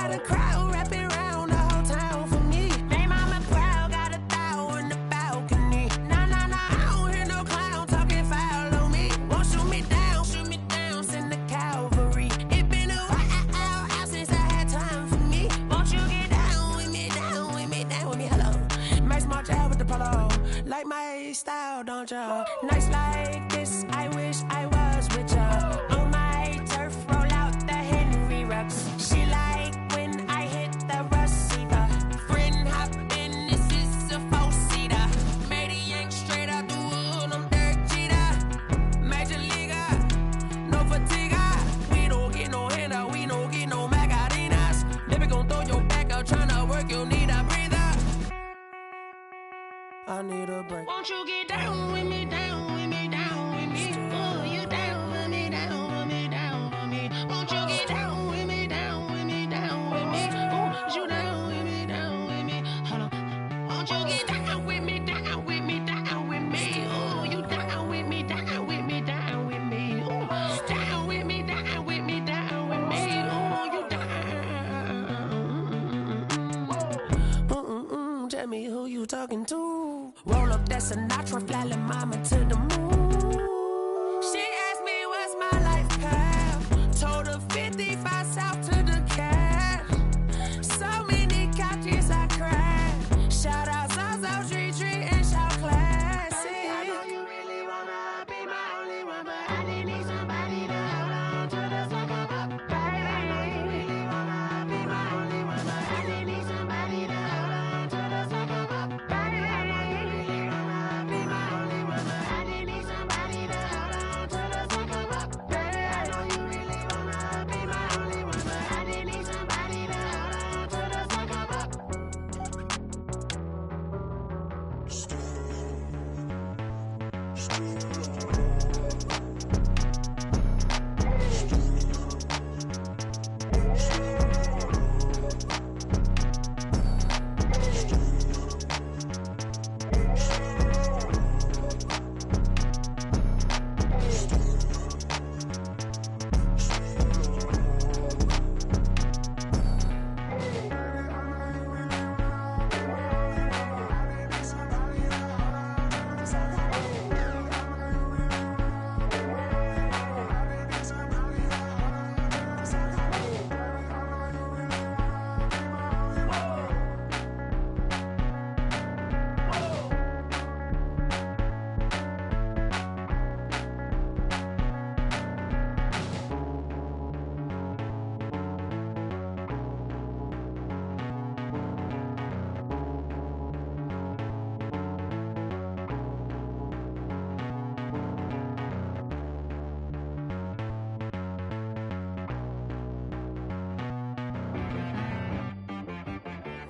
got a crowd wrapping around the whole town for me. They mama proud, got a thou in the balcony. Nah, nah, nah, I don't hear no clown talking foul on me. Won't shoot me down, send the cavalry. It been a while since I had time for me. Won't you get down with me, down with me, down with me, hello. Max March out with the polo. Like my style, don't ya? Nights like this, I wish I was with ya. On my turf, roll out the Henry Rux. She like when I hit the receiver. Friend hop in, this is a four-seater. Made a yank straight out the wood, I'm Derek Jeter. Major leaguer, no fatigue. We don't get no handout, we don't get no Macarinas. Never gon' throw your back out, tryna work, you need a breather. I need a break. Won't you get down with me, down with me, down with me? Oh, you down with me, down with me, down with me. Won't you get down with me, down with me, down with me? Oh, you down with me, down with me. Hold on. Won't you get down with me, down with me, down with me? Oh, you down with me, down with me, down with me. Oh, down with me, down with me, down with me. Oh, you down. Tell me who you talking to. Roll up that Sinatra, fly like mama to the moon. She asked me what's my life path. Told her 55 south to the cat. So many couches I cried. Shout out Zazo, Tree, and shout classy. I know you really wanna be my only one, but I didn't need somebody to hold on to the sucker up, baby. I know you really wanna be my only one, but I didn't need somebody to hold on to the sucker up, baby.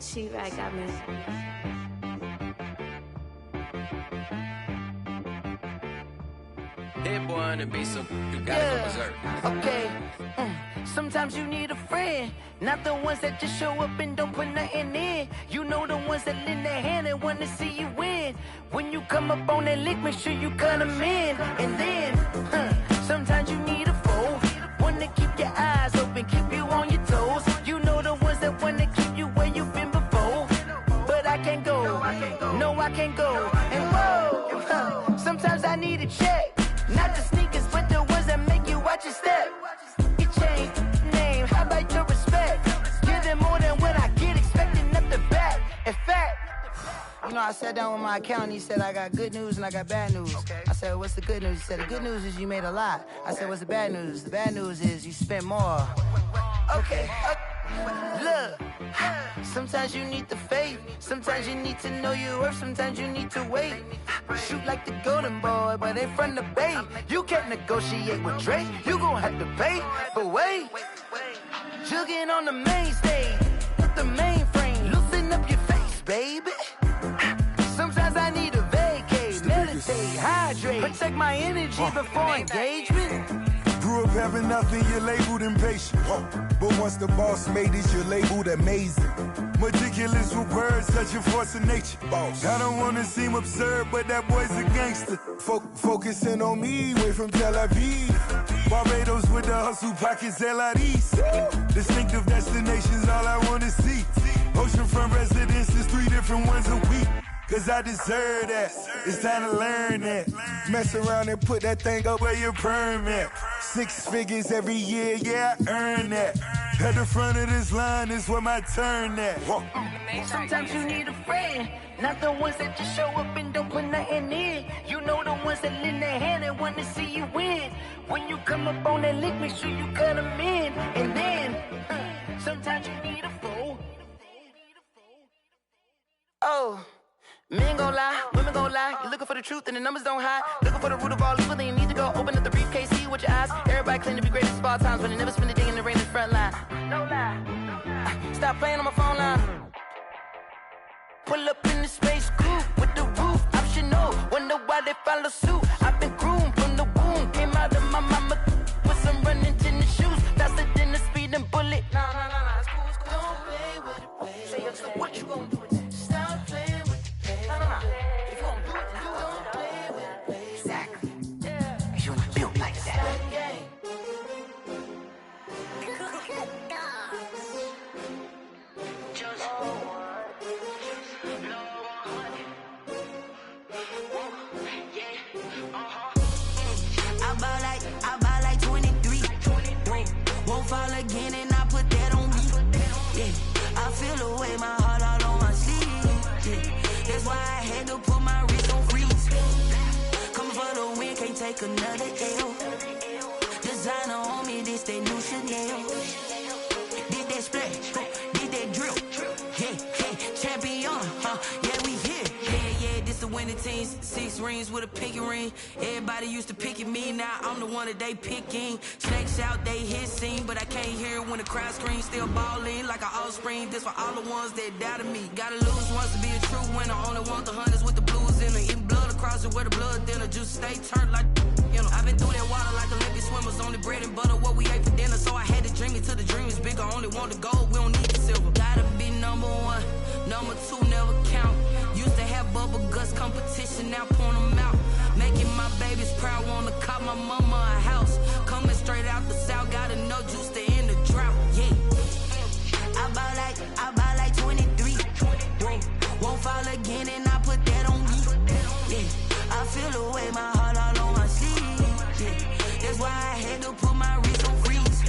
She right got me. Hit boy on the beat, so you gotta go berserk. Okay. Sometimes you need a friend, not the ones that just show up and don't put nothing in. You know the ones that lend their hand and wanna see you win. When you come up on that lick, make sure you cut them in. And then, sometimes you need a foe, one to keep your eyes open, keep you on your toes. You know the ones that wanna keep you where you've been before. But I can't go, no I can't go. And whoa, sometimes I need a check, not the sneakers but the ones that make you watch your step. Change name, how about your respect? Give them more than what I get, expecting up the back. In fact, you know, I sat down with my accountant, he said I got good news and I got bad news. Okay. I said, what's the good news? He said, the good news is you made a lot. I said, what's the bad news? The bad news is you spent more. Okay, look, sometimes you need the faith, sometimes you need to know your worth, sometimes you need to wait. Shoot like the golden boy, but ain't from the bay. You can't negotiate with Drake, you gon' have to pay. But wait, jugging on the main stage, with the mainframe, loosen up your face, baby. Sometimes I need a vacate, meditate, hydrate, protect my energy before engagement. Grew up having nothing, you're labeled impatient. But once the boss made it, you're labeled amazing. Meticulous with words, such a force of nature. Boss. I don't wanna seem absurd, but that boy's a gangster. Focusing on me, way from Tel Aviv. Barbados with the hustle pockets, LIDs. Distinctive destinations, all I wanna see. Oceanfront residences, 3 different ones a week. Cause I deserve that, it's time to learn that. Mess around and put that thing up where your permit. 6 figures every year, yeah, I earn that. At the front of this line is where my turn at. Sometimes you need a friend, not the ones that just show up and don't put nothing in. You know the ones that lend their hand and want to see you win. When you come up on that lick, make sure you cut them in. And then, sometimes you need a fool. Oh. Men gon' lie, women gon' lie. You're looking for the truth and the numbers don't hide. Looking for the root of all evil, then you need to go open up the briefcase, see with your eyes. Everybody claim to be great at all times, but they never spend a day in the rain in the front line. No lie. Stop playing on my phone line. Pull up in the space coupe with the roof optional. Wonder why they follow suit. I've been groomed from the womb. Came out of my mama with some running tennis shoes. Faster than the speeding bullet. No, it's cool, it's cool. Don't play with it, baby. Say so what you gon' do with it? Stop playing with it. No. If you gon' do it, then you don't play with it, baby. Exactly. Yeah. You was built like that. I buy like 23. Won't fall again and I put that on me. Yeah. I feel the way my heart all on my sleeve. Yeah. That's why I had to put my wrist on freeze. Coming for the win, can't take another L. Designer on me, this that new Chanel. Did that splash, did that drill. Yeah, champion, yeah, we here. Yeah, this the winning teams. 6 rings with a pinky ring. Everybody used to pick at me, now I'm the one that they picking. Snakes out, they hissing, but I can't hear when the crowd screams. Still balling like an offspring. This for all the ones that doubted me. Gotta lose once to be a true winner. Only want the hunters with the blues in it. Eating blood across it where the blood thinner. Juice stay turned like, you know. I've been through that water like Olympic swimmers. Only bread and butter, what we ate for dinner. So I had to dream it till the dream is bigger. Only want the gold, we don't need the silver. Gotta be number 1, number 2 never count. Used to have bubble guts competition, now point them out. Making my babies proud, wanna cop my mama a house. Coming straight out the south, gotta know juice to end the drought. Yeah. I buy like 23. Won't fall again and I put that on me. Yeah. I feel the way my heart all on my sleeve. Yeah. That's why I had to put my wrist on freeze.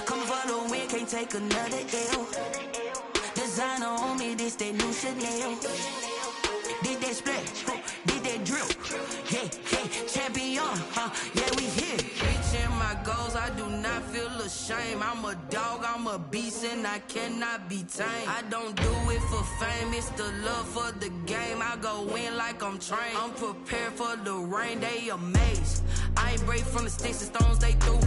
Coming for the win, can't take another L. Designer on me, this that new Chanel. Did that splash, did that drill. Yeah, champion, yeah, we here. Reaching my goals, I do not feel ashamed. I'm a dog, I'm a beast, and I cannot be tamed. I don't do it for fame, it's the love for the game. I go in like I'm trained. I'm prepared for the rain, they amazed. I ain't break from the sticks and stones they threw.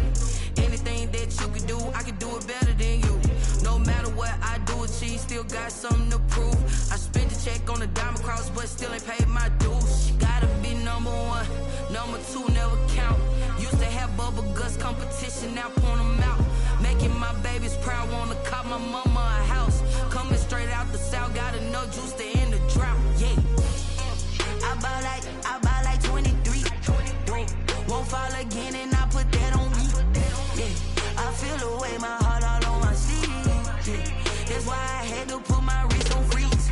Anything that you can do, I can do it better than you. No matter what I do, achieve, still got something to prove. I spent the check on the diamond cross, but still ain't paid my dues. Gotta be number 1, number 2 never count. Used to have bubble guts competition, now point them out. Making my babies proud, wanna cop my mama a house. Coming straight out the south, gotta know juice to end the drought. Yeah. I buy like 23. Won't fall again and I put that on me. Yeah. I feel the way my heart all on my sleeve. Yeah. That's why I had to put my wrist on freeze.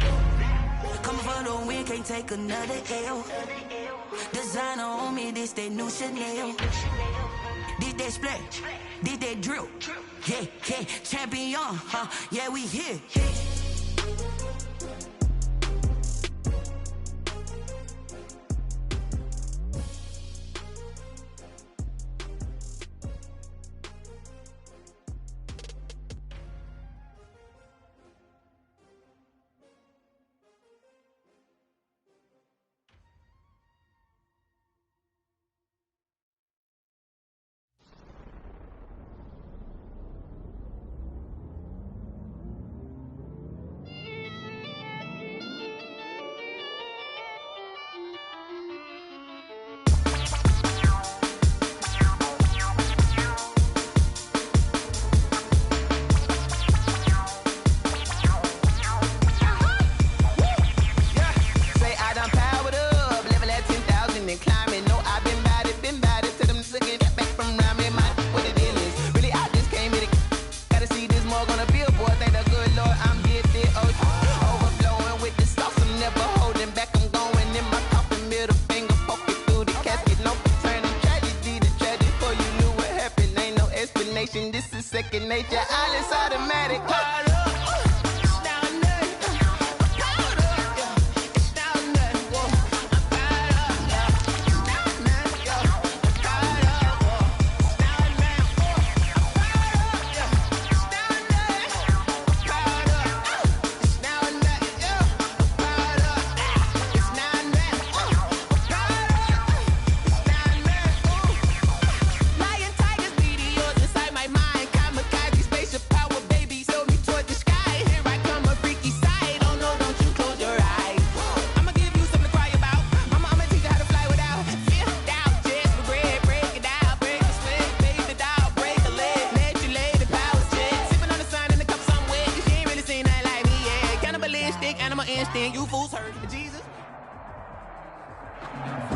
Coming for the win, can't take another L. Designer on me, this that new Chanel. Did that splash, did that drill. Yeah, champion, yeah, we here. motion, this is second nature. All is automatic.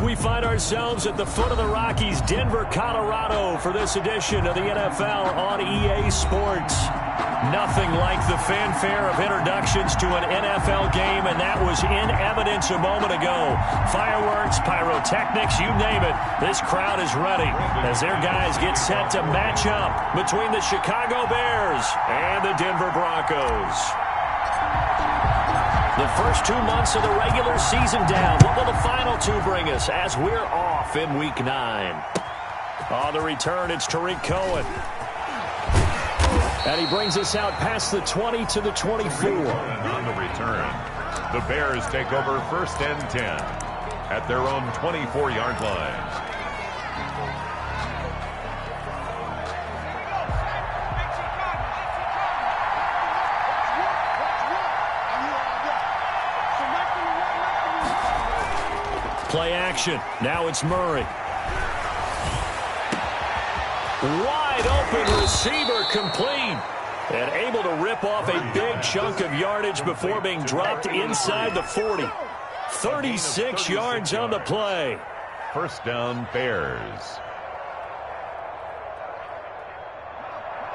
We find ourselves at the foot of the Rockies, Denver, Colorado, for this edition of the NFL on EA Sports. Nothing like the fanfare of introductions to an NFL game, and that was in evidence a moment ago. Fireworks, pyrotechnics, you name it. This crowd is ready as their guys get set to match up between the Chicago Bears and the Denver Broncos. The first 2 months of the regular season down. What will the final two bring us as we're off in Week 9? On the return, it's Tariq Cohen. And he brings us out past the 20 to the 24. On the return, the Bears take over 1st and 10 at their own 24-yard line. Play action. Now it's Murray. Wide open receiver complete. And able to rip off a big chunk of yardage before being dropped inside the 40. 36 yards on the play. First down, Bears.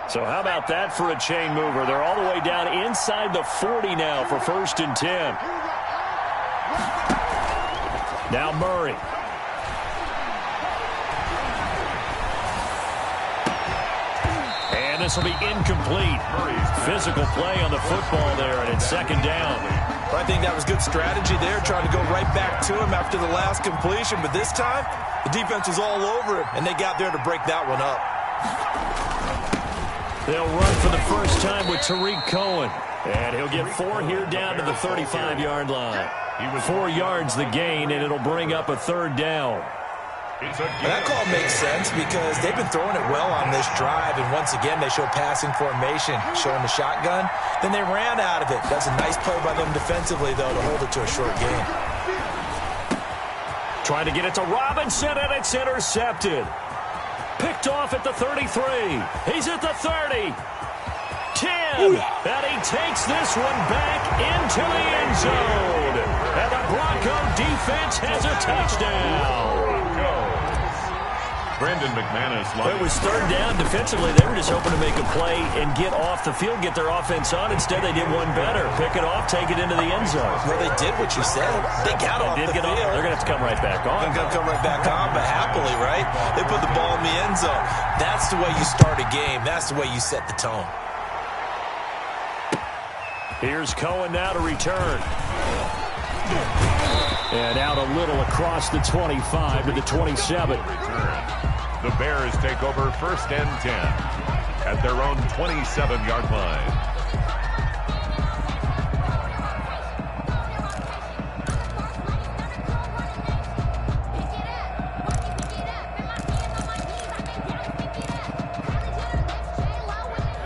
So how about that for a chain mover? They're all the way down inside the 40 now for 1st and 10. Now Murray. And this will be incomplete. Physical play on the football there, and it's 2nd down. I think that was good strategy there, trying to go right back to him after the last completion. But this time, the defense was all over him, and they got there to break that one up. They'll run for the first time with Tariq Cohen. And he'll get 4 here down to the 35-yard line. 4 yards the gain, and it'll bring up a 3rd down. That call makes sense because they've been throwing it well on this drive, and once again they show passing formation, showing the shotgun. Then they ran out of it. That's a nice play by them defensively, though, to hold it to a short gain. Trying to get it to Robinson, and it's intercepted. Picked off at the 33. He's at the 30. 10, and he takes this one back into the end zone. And the Bronco defense has a touchdown. Brandon McManus. It was 3rd down. Defensively, they were just hoping to make a play and get off the field, get their offense on. Instead, they did one better. Pick it off, take it into the end zone. Well, they did what you said. They got off the field. They're going to have to come right back on. They're going to come right back on, but happily, right? They put the ball in the end zone. That's the way you start a game. That's the way you set the tone. Here's Cohen now to return. And out a little across the 25 to the 27. The Bears take over 1st and 10 at their own 27-yard line.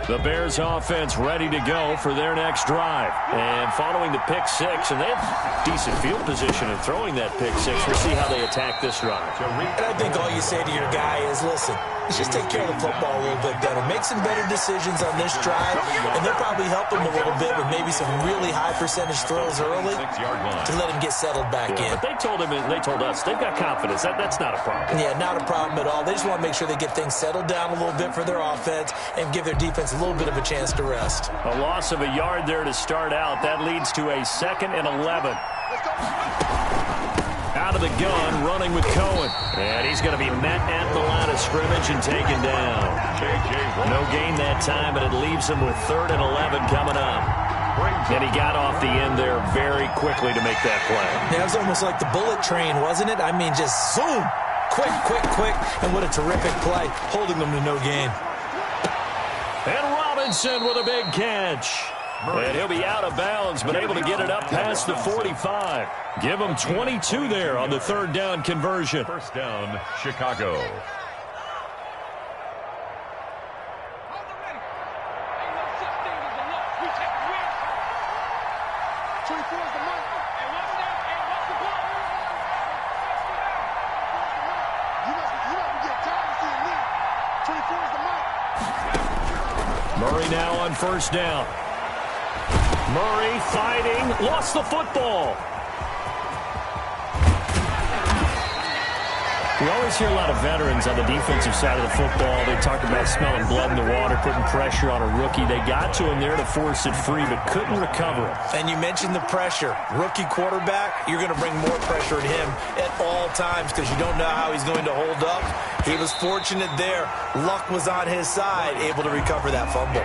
The Bears offense ready to go for their next drive. And following the pick 6, and they have decent field position in throwing that pick 6. We'll see how they attack this drive. And I think all you say to your guy is, listen, let's just take care of the football a little bit better. Make some better decisions on this drive, and they'll probably help him a little bit with maybe some really high percentage throws early to let him get settled back in. But they told him, and they told us, they've got confidence. That's not a problem. Yeah, not a problem at all. They just want to make sure they get things settled down a little bit for their offense and give their defense a little bit of a chance to rest. A loss of a yard there to start out. That leads to a 2nd and 11. Out of the gun, running with Cohen. And he's going to be met at the line of scrimmage and taken down. No gain that time, and it leaves him with 3rd and 11 coming up. And he got off the end there very quickly to make that play. Yeah, it was almost like the bullet train, wasn't it? I mean, just zoom. Quick, quick, quick. And what a terrific play, holding them to no gain. And Robinson with a big catch. And he'll be out of bounds, but able to get it up past the 45. Give him 22 there on the 3rd down conversion. First down, Chicago. Murray now on first down. Murray fighting, lost the football. We always hear a lot of veterans on the defensive side of the football. They talk about smelling blood in the water, putting pressure on a rookie. They got to him there to force it free, but couldn't recover it. And you mentioned the pressure. Rookie quarterback, you're going to bring more pressure at him at all times because you don't know how he's going to hold up. He was fortunate there. Luck was on his side, able to recover that fumble.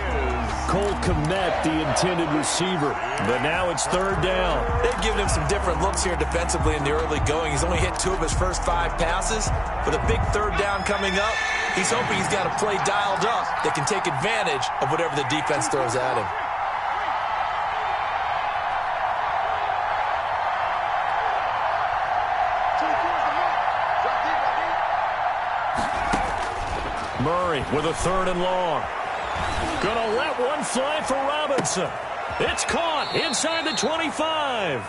Cole Kmet, the intended receiver, but now it's 3rd down. They've given him some different looks here defensively in the early going. He's only hit 2 of his first 5 passes. With a big 3rd down coming up, he's hoping he's got a play dialed up that can take advantage of whatever the defense throws at him. Murray with a 3rd and long. Gonna let one fly for Robinson. It's caught inside the 25.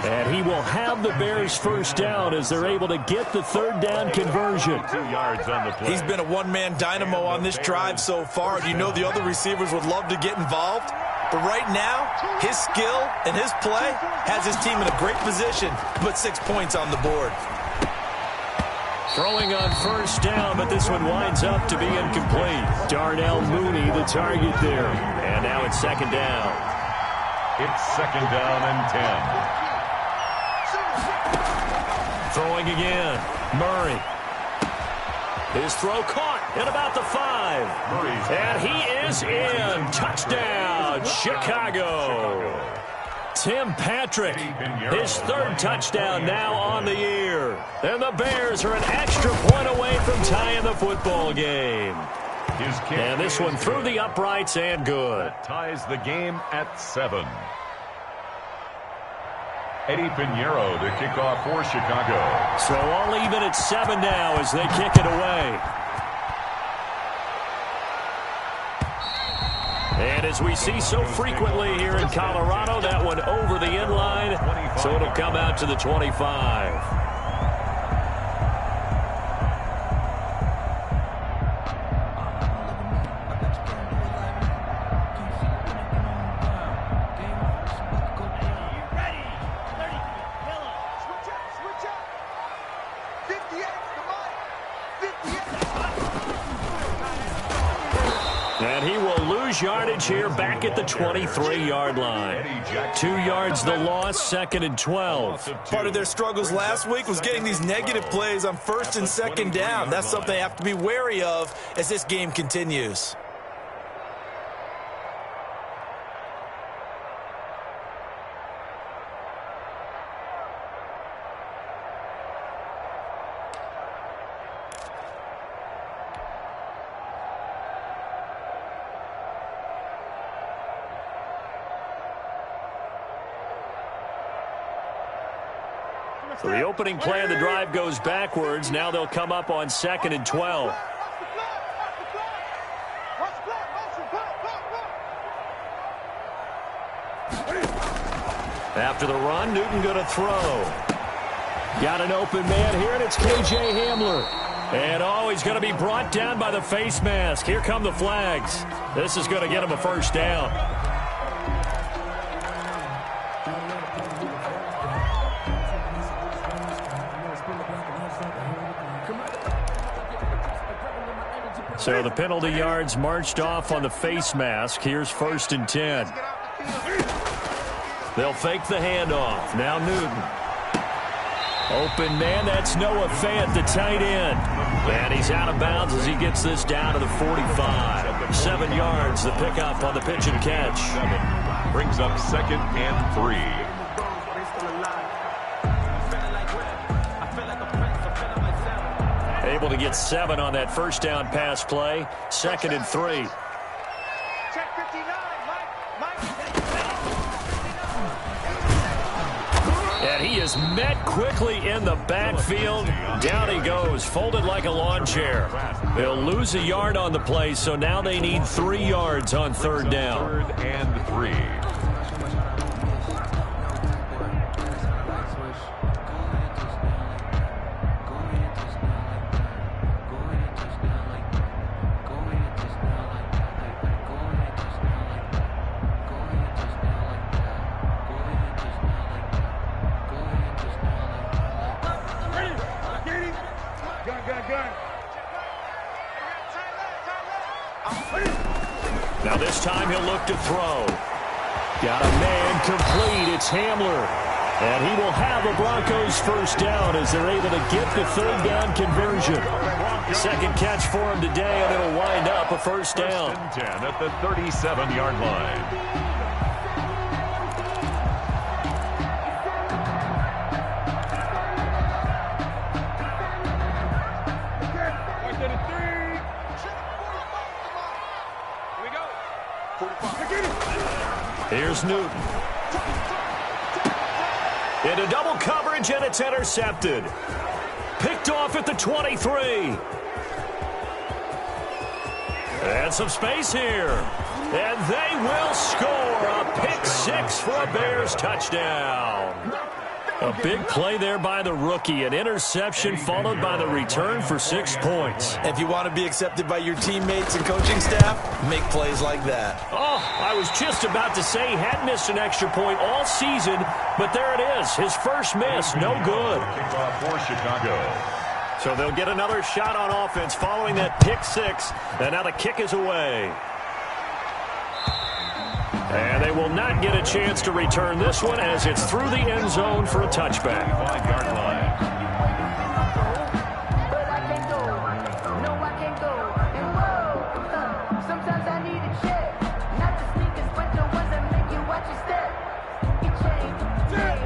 And he will have the Bears first down as they're able to get the 3rd down conversion. 2 yards on the play. He's been a one-man dynamo on this drive so far. You know the other receivers would love to get involved. But right now, his skill and his play has his team in a great position to put 6 points on the board. Throwing on first down, but this one winds up to be incomplete. Darnell Mooney, the target there. And now it's 2nd down. It's 2nd down and 10. Throwing again. Murray. His throw caught at about the 5. And he is in. Touchdown, Chicago. Tim Patrick, his 3rd touchdown now on the year. And the Bears are an extra point away from tying the football game. And this one through the uprights and good. Ties the game at 7. Eddie Pinheiro to kick off for Chicago. So all even at 7 now as they kick it away. And as we see so frequently here in Colorado, that one over the end line, so it'll come out to the 25. And he will lose yardage here back at the 23-yard line. 2 yards the loss, 2nd and 12. Part of their struggles last week was getting these negative plays on 1st and 2nd down. That's something they have to be wary of as this game continues. So the opening play of the drive goes backwards. Now they'll come up on 2nd and 12. After the run, Newton going to throw. Got an open man here, and it's K.J. Hamler. And he's going to be brought down by the face mask. Here come the flags. This is going to get him a first down. So the penalty yards marched off on the face mask. Here's 1st and 10. They'll fake the handoff. Now Newton. Open man, that's Noah Fant, the tight end. And he's out of bounds as he gets this down to the 45. 7 yards, the pickup on the pitch and catch. Brings up 2nd and 3. Able to get 7 on that first down pass play. 2nd and 3. And he is met quickly in the backfield. Down he goes, folded like a lawn chair. They'll lose a yard on the play, so now they need 3 yards on 3rd down. 3rd and 3. Now this time he'll look to throw. Got a man complete. It's Hamler. And he will have the Broncos first down as they're able to get the 3rd down conversion. 2nd catch for him today, and it'll wind up a first down. 10 at the 37-yard line. Here's Newton. Into double coverage, and it's intercepted. Picked off at the 23. And some space here. And they will score a pick 6 for a Bears touchdown. A big play there by the rookie. An interception followed by the return for 6 points. If you want to be accepted by your teammates and coaching staff, make plays like that. Oh, I was just about to say he had missed an extra point all season, but there it is. His first miss, no good. Kickoff for Chicago. So they'll get another shot on offense following that pick 6, and now the kick is away. And they will not get a chance to return this one as it's through the end zone for a touchback. 5-yard line. But I can't go. No, I can't go. And whoa, sometimes I need a check. Not the sneakers, but the ones that make you watch your step.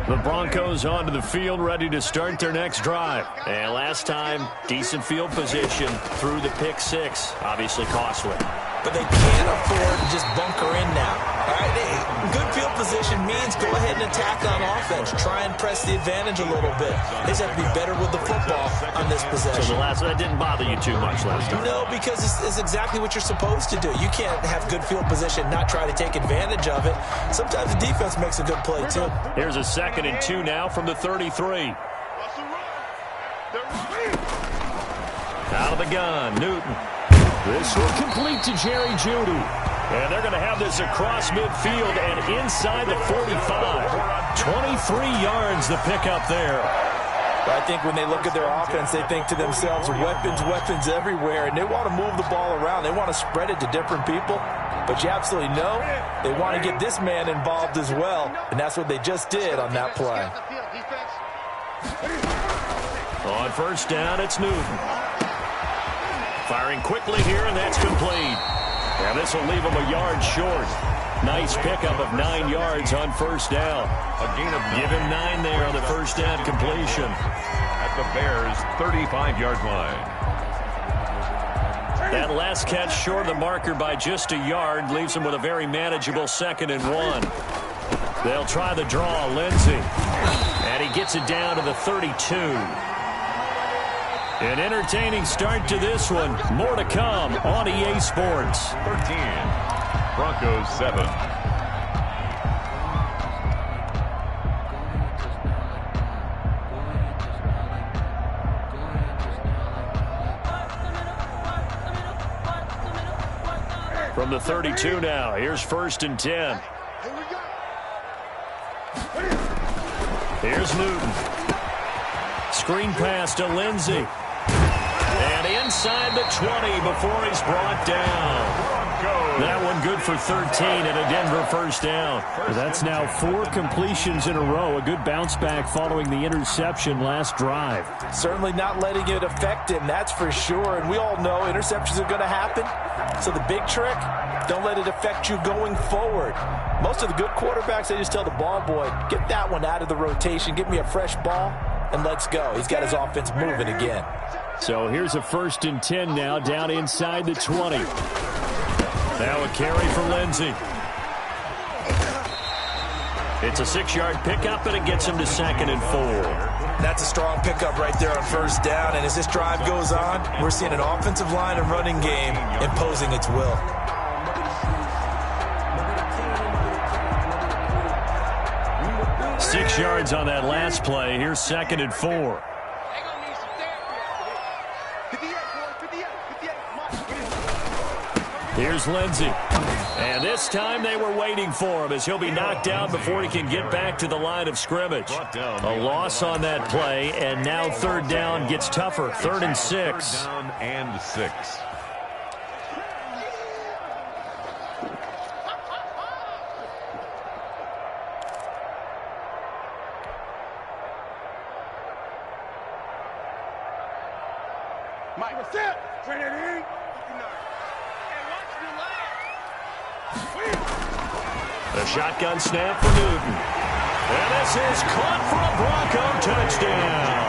The Broncos onto the field, ready to start their next drive. And last time, decent field position through the pick 6. Obviously costly. But they can't afford to just bunker in now. All right, good field position means go ahead and attack on offense. Try and press the advantage a little bit. They just have to be better with the football on this possession. So that didn't bother you too much last time? No, because it's exactly what you're supposed to do. You can't have good field position, not try to take advantage of it. Sometimes the defense makes a good play, too. Here's a 2nd and 2 now from the 33. Out of the gun, Newton. This will complete to Jerry Jeudy. And they're going to have this across midfield and inside the 45. 23 yards the pickup there. I think when they look at their offense, they think to themselves, weapons everywhere, and they want to move the ball around. They want to spread it to different people. But you absolutely know they want to get this man involved as well, and that's what they just did on that play. On first down, it's Newton. Firing quickly here, and that's complete. And this will leave him a yard short. Nice pickup of 9 yards on first down. A gain of 9. Give him 9 there on the first down completion. At the Bears' 35-yard line. That last catch short of the marker by just a yard leaves him with a very manageable 2nd and 1. They'll try the draw, Lindsey. And he gets it down to the 32. An entertaining start to this one. More to come on EA Sports. 13. Broncos 7. From the 32 now, here's 1st and 10. Here's Newton. Screen pass to Lindsey. And inside the 20 before he's brought down. Broncos That one good for 13 and a Denver first down. That's now 4 completions in a row. A good bounce back following the interception last drive. Certainly not letting it affect him, that's for sure. And we all know interceptions are going to happen. So the big trick, don't let it affect you going forward. Most of the good quarterbacks, they just tell the ball boy, get that one out of the rotation, give me a fresh ball, and let's go. He's got his offense moving again. So here's a 1st and 10 now, down inside the 20. Now a carry for Lindsey. It's a 6-yard pickup, and it gets him to 2nd and 4. That's a strong pickup right there on first down. And as this drive goes on, we're seeing an offensive line and running game imposing its will. Six yards on that last play. Here's 2nd and 4. Here's Lindsey. And this time they were waiting for him as he'll be knocked down before he can get back to the line of scrimmage. A loss on that play, and now 3rd down gets tougher. 3rd and 6. 3rd down and 6. Mike, what's up? Trinity. The shotgun snap for Newton. And this is caught for a Bronco touchdown.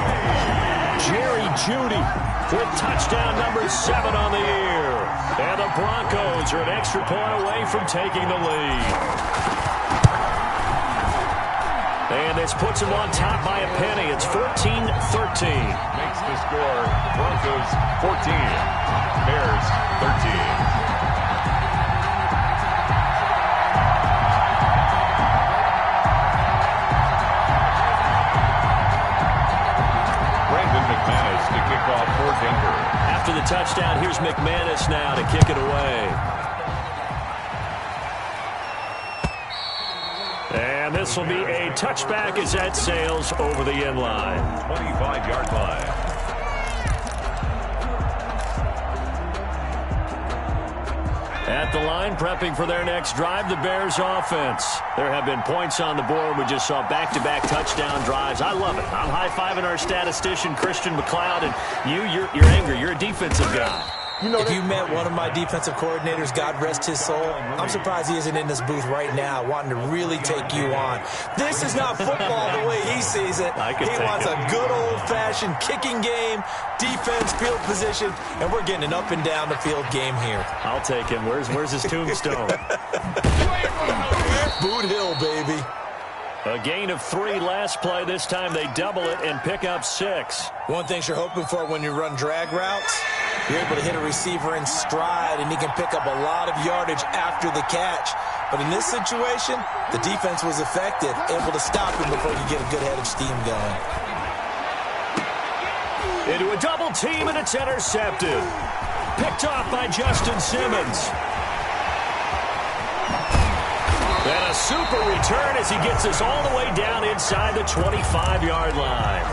Jerry Jeudy with touchdown number 7 on the year. And the Broncos are an extra point away from taking the lead. And this puts them on top by a penny. It's 14-13. Makes the score Broncos 14, Bears 13. After the touchdown, here's McManus now to kick it away. And this will be a touchback as that sails over the end line. 25-yard line. At the line, prepping for their next drive, the Bears offense. There have been points on the board. We just saw back-to-back touchdown drives. I love it. I'm high-fiving our statistician, Christian McLeod, and you're angry. You're a defensive guy. If you met one of my defensive coordinators, God rest his soul, I'm surprised he isn't in this booth right now wanting to really take you on. This is not football the way he sees it. He wants a good old-fashioned kicking game, defense, field position, and we're getting an up-and-down-the-field game here. I'll take him. Where's his tombstone? Boot Hill, baby. A gain of 3 last play. This time they double it and pick up 6. One thing you're hoping for when you run drag routes, you're able to hit a receiver in stride, and he can pick up a lot of yardage after the catch. But in this situation, the defense was effective, able to stop him before he get a good head of steam going. Into a double team, and it's intercepted. Picked off by Justin Simmons. And a super return as he gets us all the way down inside the 25-yard line.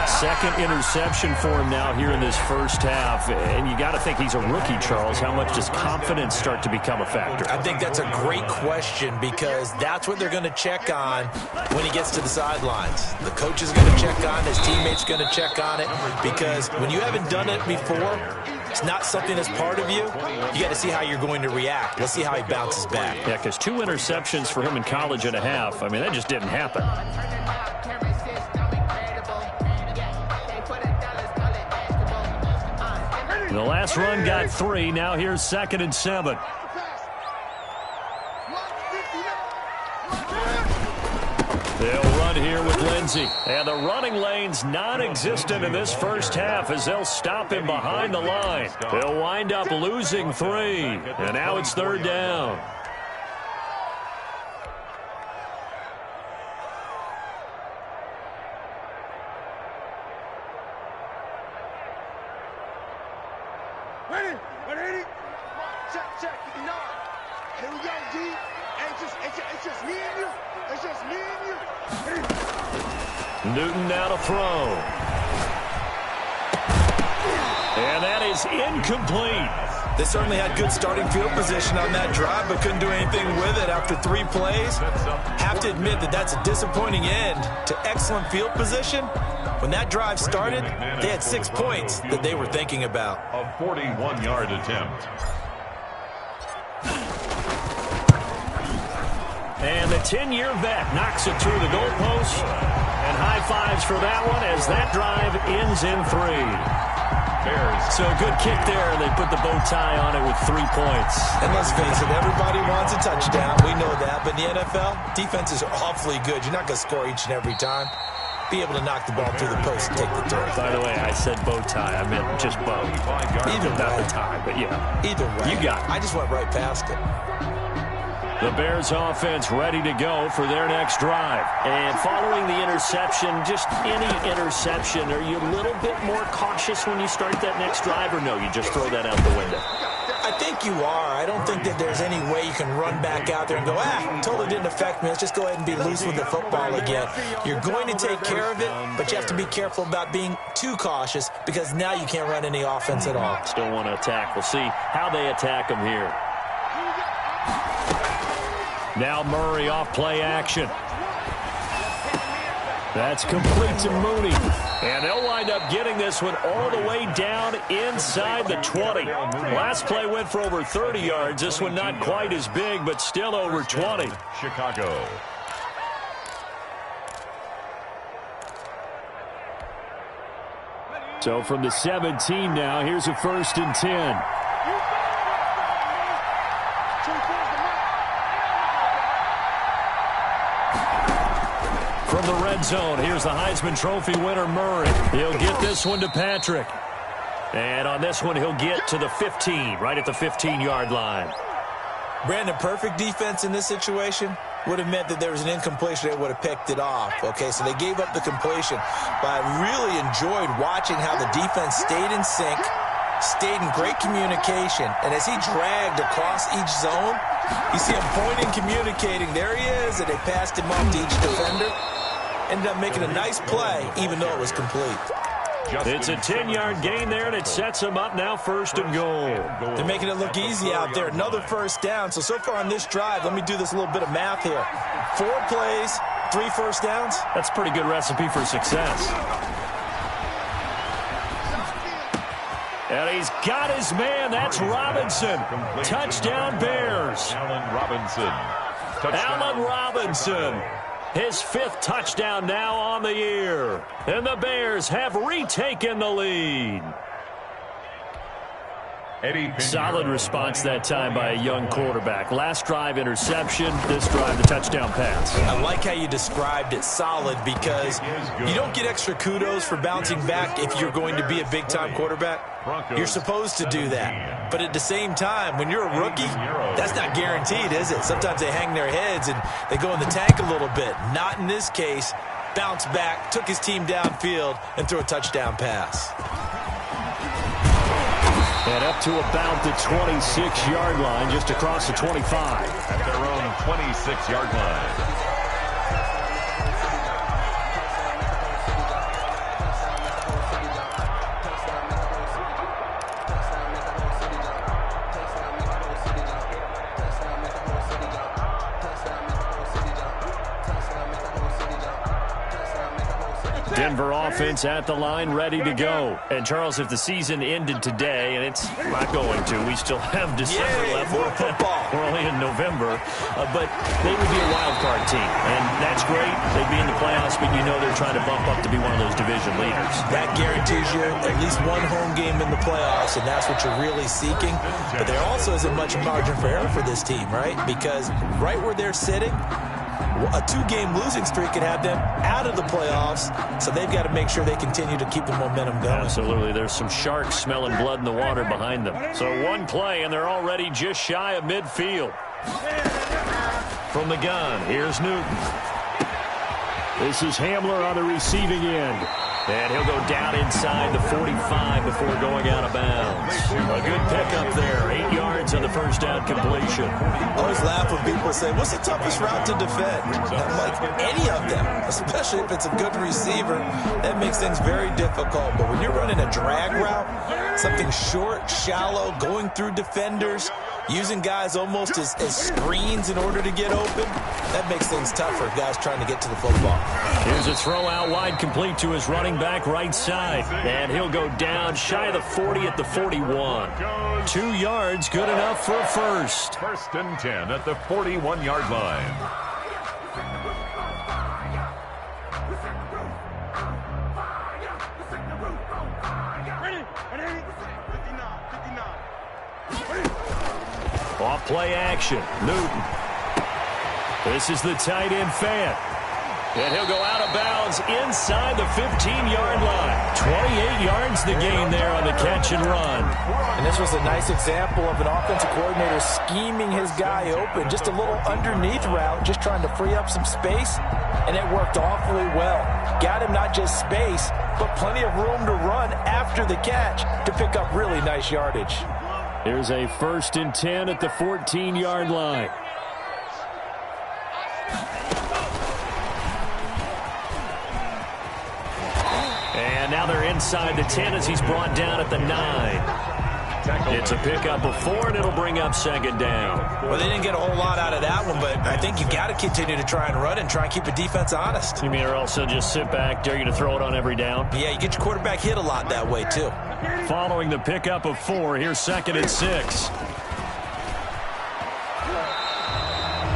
Second interception for him now here in this first half. And you got to think he's a rookie, Charles. How much does confidence start to become a factor? I think that's a great question because that's what they're going to check on when he gets to the sidelines. The coach is going to check on it. His teammates going to check on it because when you haven't done it before, it's not something that's part of you. You got to see how you're going to react. Let's see how he bounces back. Yeah, because 2 interceptions for him in college and a half. I mean, that just didn't happen. The last run got 3. Now here's 2nd and 7. They'll run here with Lindsey. And the running lane's non-existent in this first half as they'll stop him behind the line. They'll wind up losing 3. And now it's 3rd down. Ready? Check. Here we go, G. It's just me and you. It's just me and you. Newton now to throw. And that is incomplete. They certainly had good starting field position on that drive, but couldn't do anything with it after 3 plays. Have to admit that that's a disappointing end to excellent field position. When that drive started, they had 6 points that they were thinking about. A 41-yard attempt. And the 10-year vet knocks it through the goalpost. And high fives for that one as that drive ends in 3. So a good kick there, and they put the bow tie on it with 3 points. And let's face it, everybody wants a touchdown. We know that. But in the NFL, defenses are awfully good. You're not going to score each and every time. Be able to knock the ball through the post and take the turn. By the way, I said bow tie. I meant just bow. Either not way. the tie, but yeah. Either way. You got it. I just went right past it. The Bears offense ready to go for their next drive. And following the interception, just any interception, are you a little bit more cautious when you start that next drive, or no, you just throw that out the window? I think you are. I don't think that there's any way you can run back out there and go, totally didn't affect me. Let's just go ahead and be loose with the football again. You're going to take care of it, but you have to be careful about being too cautious because now you can't run any offense at all. Still want to attack. We'll see how they attack them here. Now Murray off play action. That's complete to Mooney. And they'll wind up getting this one all the way down inside the 20. Last play went for over 30 yards. This one not quite as big, but still over 20. Chicago. So from the 17 now, here's a 1st and 10. From the red zone, here's the Heisman Trophy winner, Murray. He'll get this one to Patrick. And on this one, he'll get to the 15, right at the 15-yard line. Brandon, perfect defense in this situation would have meant that there was an incompletion. They would have picked it off. Okay, so they gave up the completion. But I really enjoyed watching how the defense stayed in sync, stayed in great communication. And as he dragged across each zone, you see him pointing, communicating. There he is, and they passed him off to each defender. Ended up making a nice play, even though it was complete. It's a 10-yard gain there, and it sets them up now 1st and goal. They're making it look easy out there. Another 1st down. So far on this drive, let me do this little bit of math here. 4 plays, 3 1st downs. That's a pretty good recipe for success. And he's got his man. That's Robinson. Touchdown, Bears. Allen Robinson. His 5th touchdown now on the year. And the Bears have retaken the lead. Solid response that time by a young quarterback. Last drive, interception. This drive, the touchdown pass. I like how you described it, solid, because you don't get extra kudos for bouncing back if you're going to be a big-time quarterback. You're supposed to do that. But at the same time, when you're a rookie, that's not guaranteed, is it? Sometimes they hang their heads and they go in the tank a little bit. Not in this case. Bounced back, took his team downfield, and threw a touchdown pass. And up to about the 26-yard line, just across the 25. At their own 26-yard line. Denver offense at the line, ready to go. And, Charles, if the season ended today, and it's not going to, we still have December left. More football. We're only in November. But they would be a wild card team. And that's great. They'd be in the playoffs, but you know they're trying to bump up to be one of those division leaders. That guarantees you at least one home game in the playoffs, and that's what you're really seeking. But there also isn't much margin for error for this team, right? Because right where they're sitting, a 2-game losing streak could have them out of the playoffs, so they've got to make sure they continue to keep the momentum going. Absolutely. There's some sharks smelling blood in the water behind them. So one play, and they're already just shy of midfield. From the gun, here's Newton. This is Hamler on the receiving end. And he'll go down inside the 45 before going out of bounds. A good pickup there. 8 yards on the first down completion. I always laugh when people say, what's the toughest route to defend? I'm like, any of them, especially if it's a good receiver, that makes things very difficult. But when you're running a drag route, Something short, shallow, going through defenders, using guys almost as screens in order to get open. That makes things tough for guys trying to get to the football. Here's a throw out wide, complete to his running back right side. And he'll go down shy of the 40 at the 41. 2 yards, good enough for a first. 1st and 10 at the 41-yard line. Off play action. Newton. This is the tight end Fant. And he'll go out of bounds inside the 15-yard line. 28 yards the gain there on the catch and run. And this was a nice example of an offensive coordinator scheming his guy open. Just a little underneath route, just trying to free up some space. And it worked awfully well. Got him not just space, but plenty of room to run after the catch to pick up really nice yardage. Here's a 1st and 10 at the 14-yard line. And now they're inside the 10 as he's brought down at the 9. It's a pickup of 4, and it'll bring up 2nd down. Well, they didn't get a whole lot out of that one, but I think you've got to continue to try and run and try and keep the defense honest. You mean or else they'll just sit back, dare you to throw it on every down? Yeah, you get your quarterback hit a lot that way, too. Following the pickup of 4, here's 2nd and 6.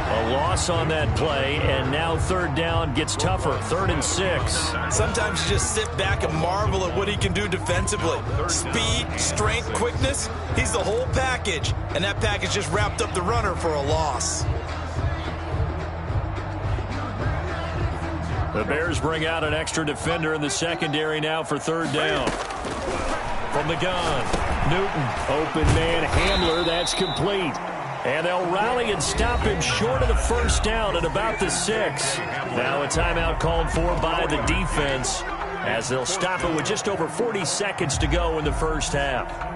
A loss on that play, and now 3rd down gets tougher. 3rd and 6. Sometimes you just sit back and marvel at what he can do defensively. Speed, strength, quickness, he's the whole package. And that package just wrapped up the runner for a loss. The Bears bring out an extra defender in the secondary now for 3rd down. From the gun, Newton, open man, Hamler, that's complete. And they'll rally and stop him short of the 1st down at about the 6. Now a timeout called for by the defense as they'll stop it with just over 40 seconds to go in the 1st half.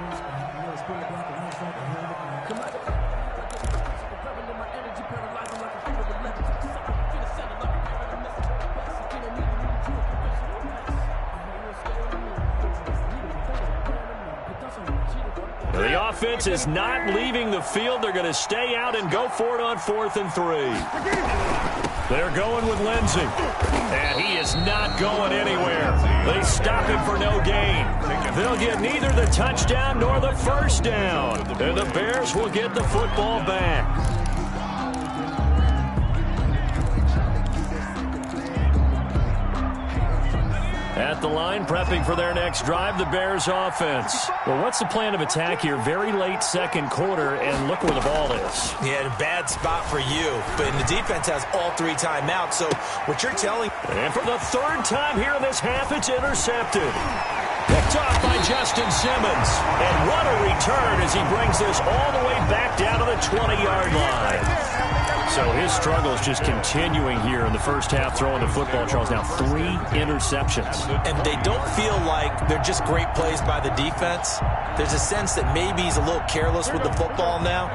The offense is not leaving the field. They're going to stay out and go for it on 4th and 3. They're going with Lindsey. And he is not going anywhere. They stop him for no gain. They'll get neither the touchdown nor the 1st down. And the Bears will get the football back. At the line, prepping for their next drive, the Bears offense. Well, what's the plan of attack here? Very late 2nd quarter, and look where the ball is. Yeah, a bad spot for you. But the defense has all 3 timeouts, so what you're telling... And for the 3rd time here in this half, it's intercepted. Picked off by Justin Simmons. And what a return as he brings this all the way back down to the 20-yard line. So his struggle is just continuing here in the 1st half, throwing the football. Charles, now 3 interceptions. And they don't feel like they're just great plays by the defense. There's a sense that maybe he's a little careless with the football now.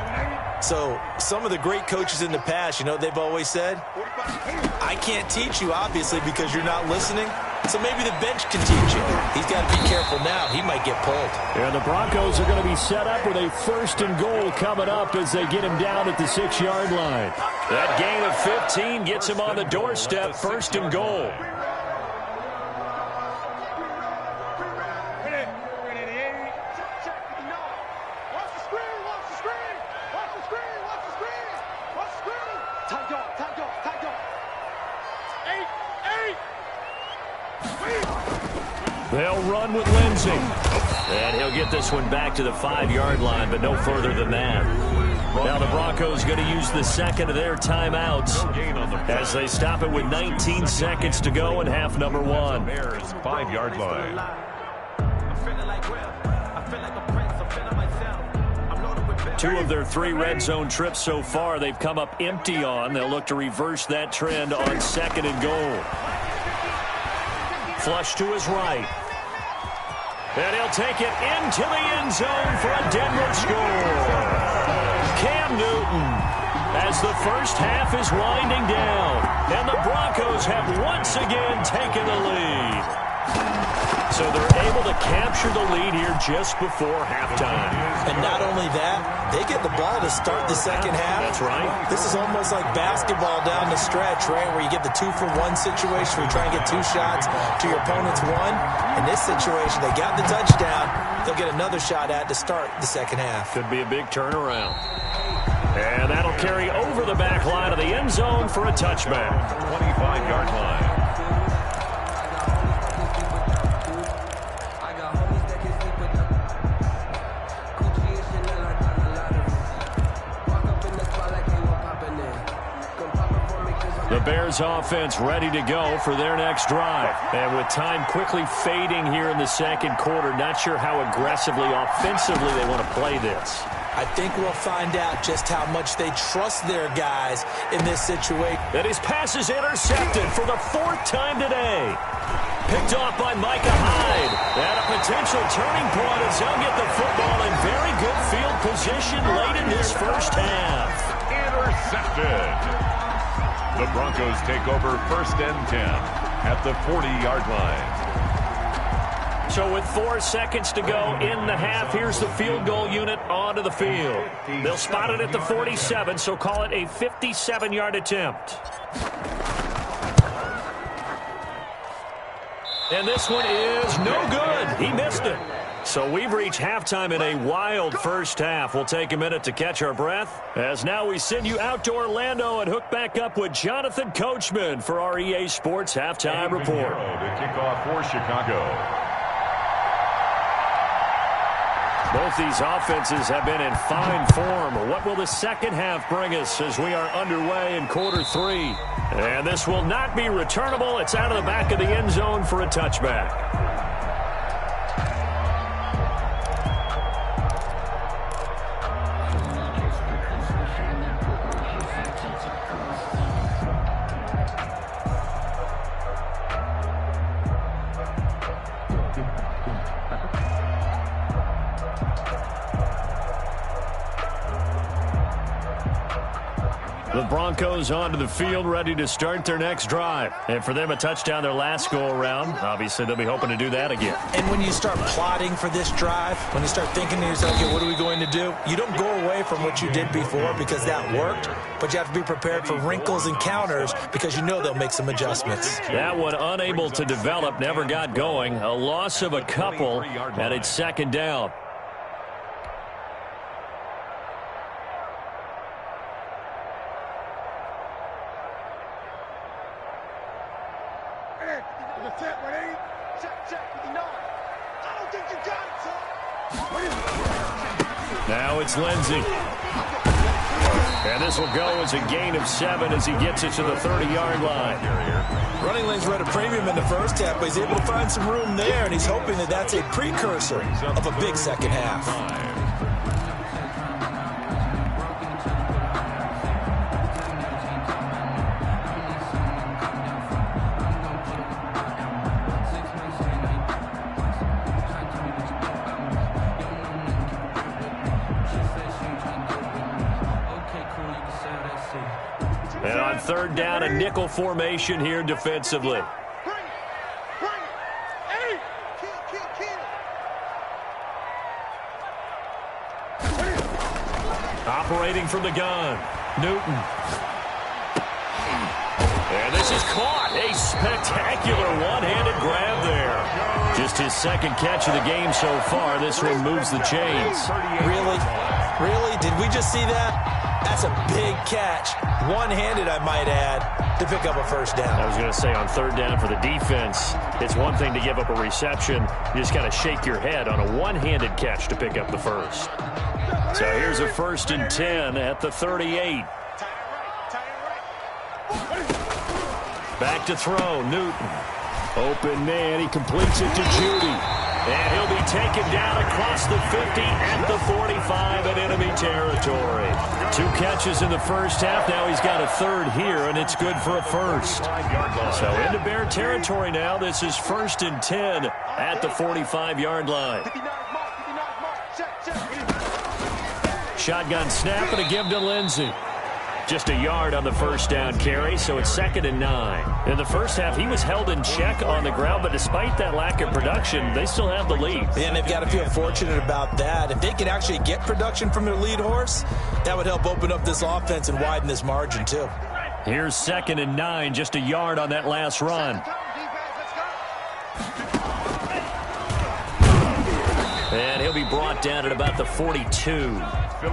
So some of the great coaches in the past, you know, they've always said, I can't teach you, obviously, because you're not listening. So maybe the bench can teach you. He's got to be careful now. He might get pulled. And the Broncos are going to be set up with a 1st and goal coming up as they get him down at the 6-yard line. That gain of 15 gets him on the doorstep, 1st and goal. They'll run with Lindsey. And he'll get this one back to the 5-yard line, but no further than that. Now the Broncos going to use the 2nd of their timeouts as they stop it with 19 seconds to go in half number 1. Bears 5-yard line. Two of their 3 red zone trips so far they've come up empty on. They'll look to reverse that trend on 2nd and goal. Flush to his right. And he'll take it into the end zone for a Denver score. Cam Newton as the 1st half is winding down. And the Broncos have once again taken the lead. So they're able to capture the lead here just before halftime. And not only that, they get the ball to start the second half. That's right. This is almost like basketball down the stretch, right, where you get the 2-for-1 situation where you try and get 2 shots to your opponent's 1. In this situation, they got the touchdown. They'll get another shot at to start the second half. Could be a big turnaround. And that'll carry over the back line of the end zone for a touchback. 25-yard line. The Bears offense ready to go for their next drive. And with time quickly fading here in the second quarter, not sure how aggressively, offensively they want to play this. I think we'll find out just how much they trust their guys in this situation. And his pass is intercepted for the 4th time today. Picked off by Micah Hyde. At a potential turning point as they'll get the football in very good field position late in this first half. Intercepted. The Broncos take over 1st and 10 at the 40-yard line. So with 4 seconds to go in the half, here's the field goal unit onto the field. They'll spot it at the 47, so call it a 57-yard attempt. And this one is no good. He missed it. So we've reached halftime in a wild first half. We'll take a minute to catch our breath, as now we send you out to Orlando and hook back up with Jonathan Coachman for our EA Sports Halftime Report. To kick off for Chicago. Both these offenses have been in fine form. What will the second half bring us as we are underway in quarter 3? And this will not be returnable. It's out of the back of the end zone for a touchback. The Broncos onto the field, ready to start their next drive. And for them, a touchdown their last go-around. Obviously, they'll be hoping to do that again. And when you start plotting for this drive, when you start thinking to yourself, okay, what are we going to do? You don't go away from what you did before because that worked, but you have to be prepared for wrinkles and counters because you know they'll make some adjustments. That one unable to develop, never got going. A loss of a couple, and it's second down. Now it's Lindsey. And this will go as a gain of 7 as he gets it to the 30-yard line. Running lanes were at a premium in the first half, but he's able to find some room there, and he's hoping that that's a precursor of a big second half. And on third down, a nickel formation here defensively. Operating from the gun, Newton. And this is caught. A spectacular one-handed grab there. Just his second catch of the game so far. This one moves the chains. Really? Really? Did we just see that? That's a big catch. One-handed, I might add, to pick up a first down. I was going to say, on third down for the defense, it's one thing to give up a reception. You just got to shake your head on a one-handed catch to pick up the first. So here's a 1st and 10 at the 38. Back to throw, Newton. Open man, he completes it to Judy. And he'll be taken down across the 50 at the 45 in enemy territory. 2 catches in the first half. Now he's got a third here, and it's good for a first. So into Bear territory now. This is 1st and 10 at the 45-yard line. Shotgun snap and a give to Lindsey. Just a yard on the first down carry, so it's 2nd and 9. In the first half, he was held in check on the ground, but despite that lack of production, they still have the lead. And they've got to feel fortunate about that. If they could actually get production from their lead horse, that would help open up this offense and widen this margin, too. Here's 2nd and 9, just a yard on that last run. And he'll be brought down at about the 42.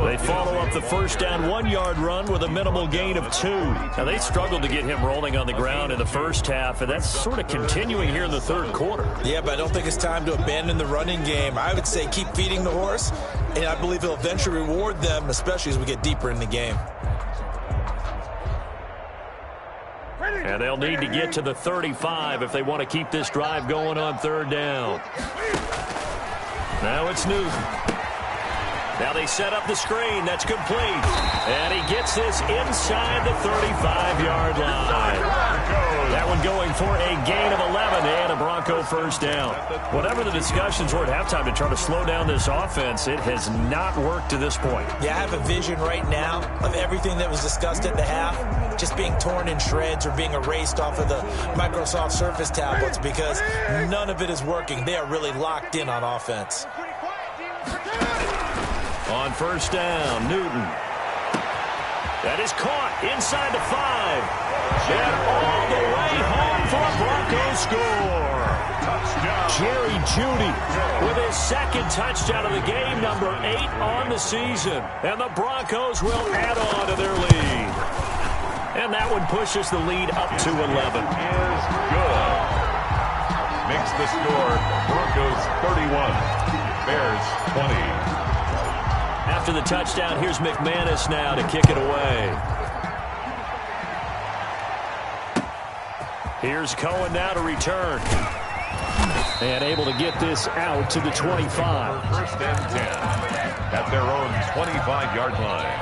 They follow up the first down 1-yard run with a minimal gain of 2. Now, they struggled to get him rolling on the ground in the first half, and that's sort of continuing here in the third quarter. Yeah, but I don't think it's time to abandon the running game. I would say keep feeding the horse, and I believe he'll eventually reward them, especially as we get deeper in the game. And they'll need to get to the 35 if they want to keep this drive going on 3rd down. Now it's Newton. Now they set up the screen. That's complete. And he gets this inside the 35-yard line. That one going for a gain of 11 and a Bronco first down. Whatever the discussions were at halftime to try to slow down this offense, it has not worked to this point. Yeah, I have a vision right now of everything that was discussed at the half just being torn in shreds or being erased off of the Microsoft Surface tablets because none of it is working. They are really locked in on offense. On first down, Newton. That is caught inside the 5. And all the way home for a Broncos score. Jerry Jeudy with his 2nd touchdown of the game, number 8 on the season. And the Broncos will add on to their lead. And that one pushes the lead up to 11. Is good. Makes the score Broncos 31, Bears 20. After the touchdown, here's McManus now to kick it away. Here's Cohen now to return. And able to get this out to the 25. 1st and 10 at their own 25-yard line.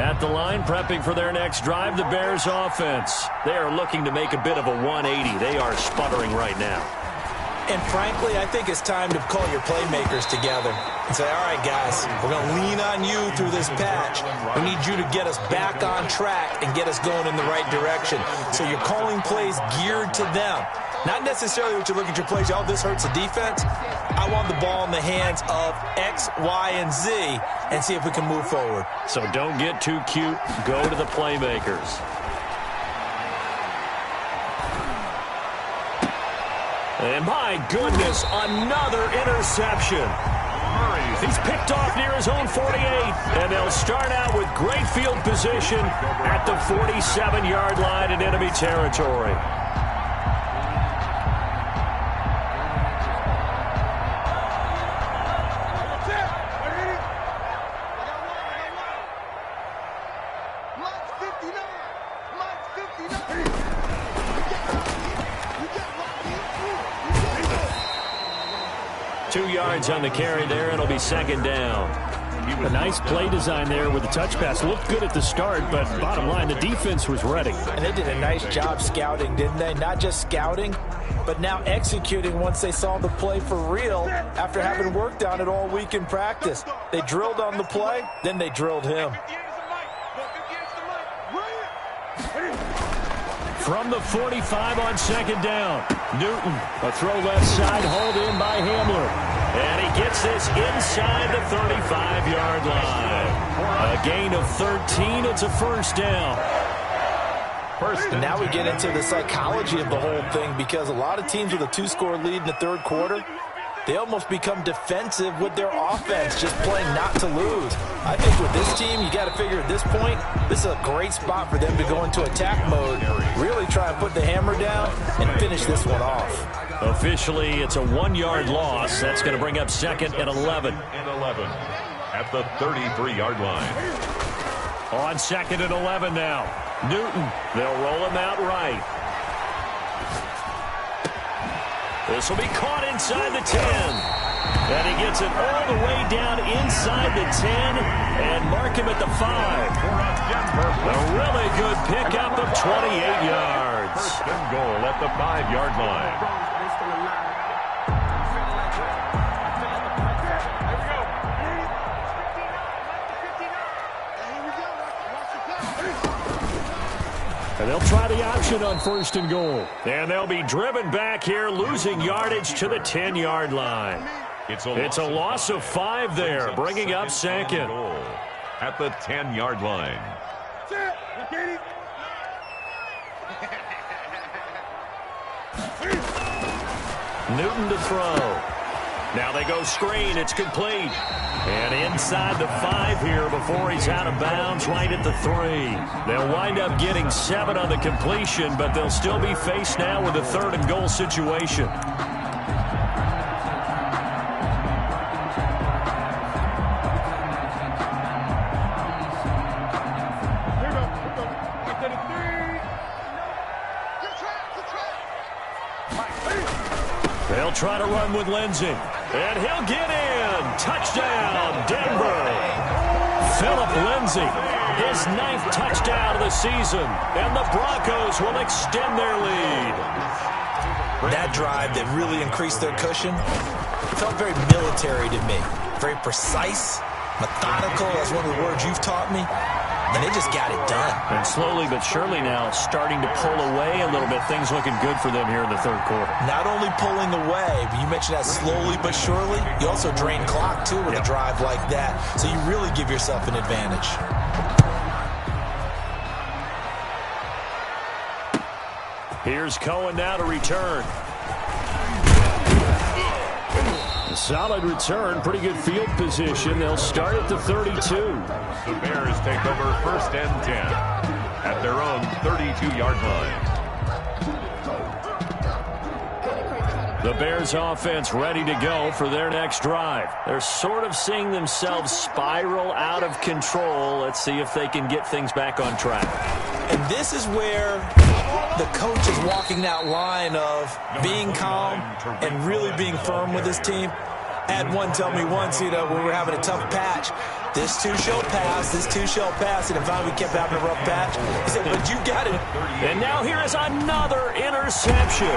At the line, prepping for their next drive, the Bears offense. They are looking to make a bit of a 180. They are sputtering right now. And frankly, I think it's time to call your playmakers together and say, all right, guys, we're going to lean on you through this patch. We need you to get us back on track and get us going in the right direction. So you're calling plays geared to them. Not necessarily what you look at your plays, oh, this hurts the defense. I want the ball in the hands of X, Y, and Z and see if we can move forward. So don't get too cute. Go to the playmakers. And my goodness, another interception. He's picked off near his own 48, and they'll start out with great field position at the 47-yard line in enemy territory. On the carry there, it'll be 2nd down. A nice play design there with the touch pass. Looked good at the start, but bottom line, the defense was ready. And they did a nice job scouting, didn't they? Not just scouting, but now executing once they saw the play for real after having worked on it all week in practice. They drilled on the play, then they drilled him. From the 45 on 2nd down, Newton, a throw left side, hauled in by Hamler. And he gets this inside the 35-yard line. A gain of 13. It's a first down. And now we get into the psychology of the whole thing because a lot of teams with a 2-score lead in the 3rd quarter, they almost become defensive with their offense, just playing not to lose. I think with this team, you got to figure at this point, this is a great spot for them to go into attack mode, really try and put the hammer down and finish this one off. Officially, it's a 1-yard loss. That's going to bring up 2nd and 11. At the 33-yard line. On 2nd and 11 now. Newton, they'll roll him out right. This will be caught inside the 10. And he gets it all the way down inside the 10 and mark him at the 5. A really good pickup of 28 yards. 1st and goal at the 5-yard line. And they'll try the option on 1st and goal. And they'll be driven back here, losing yardage to the 10-yard line. It's a loss of 5 there, bringing up 2nd. At the 10-yard line. Newton to throw. Now they go screen. It's complete. And inside the 5 here before he's out of bounds, right at the 3. They'll wind up getting 7 on the completion, but they'll still be faced now with a 3rd and goal situation. They'll try to run with Lindsey. And he'll get in. Touchdown, Denver. Philip Lindsey, his 9th touchdown of the season. And the Broncos will extend their lead. That drive that really increased their cushion felt very military to me. Very precise, methodical. That's one of the words you've taught me. And they just got it done. And slowly but surely now starting to pull away a little bit. Things looking good for them here in the 3rd quarter. Not only pulling away, but you mentioned that slowly but surely. You also drain clock, too, with a drive like that. So you really give yourself an advantage. Here's Cohen now to return. A solid return, pretty good field position. They'll start at the 32. The Bears take over 1st and 10 at their own 32-yard line. The Bears offense ready to go for their next drive. They're sort of seeing themselves spiral out of control. Let's see if they can get things back on track. And this is where the coach is walking that line of being calm and really being firm with his team. I had one tell me once, when we were having a tough patch, this too shall pass, this too shall pass, and finally we kept having a rough patch. He said, but you got it. And now here is another interception.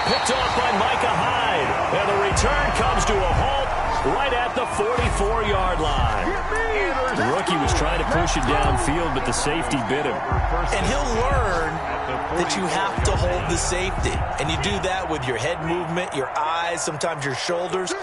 Picked off by Micah Hyde. And the return comes to a halt right at the 44-yard line. The rookie was trying to push it downfield, but the safety bit him. And he'll learn that you have to hold the safety. And you do that with your head movement, your eyes, sometimes your shoulders.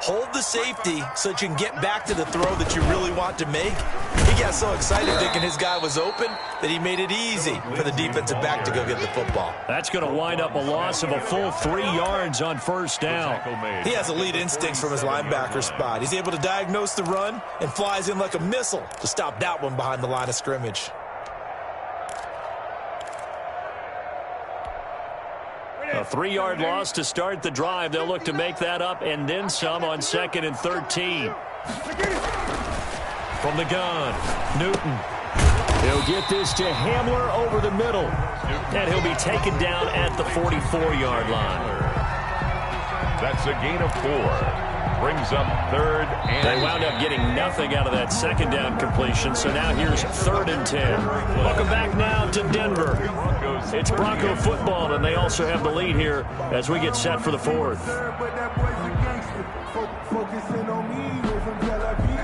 Hold the safety so that you can get back to the throw that you really want to make. He got so excited thinking his guy was open that he made it easy for the defensive back to go get the football. That's going to wind up a loss of a full 3 yards on 1st down. He has elite instincts from his linebacker spot. He's able to diagnose the run and flies in like a missile to stop that one behind the line of scrimmage. A 3-yard loss to start the drive. They'll look to make that up and then some on 2nd and 13. From the gun, Newton. He'll get this to Hamler over the middle. And he'll be taken down at the 44-yard line. That's a gain of 4. Brings up 3rd and... They wound up getting nothing out of that 2nd down completion, so now here's 3rd and 10. Welcome back now to Denver. It's Bronco football, and they also have the lead here as we get set for the 4th.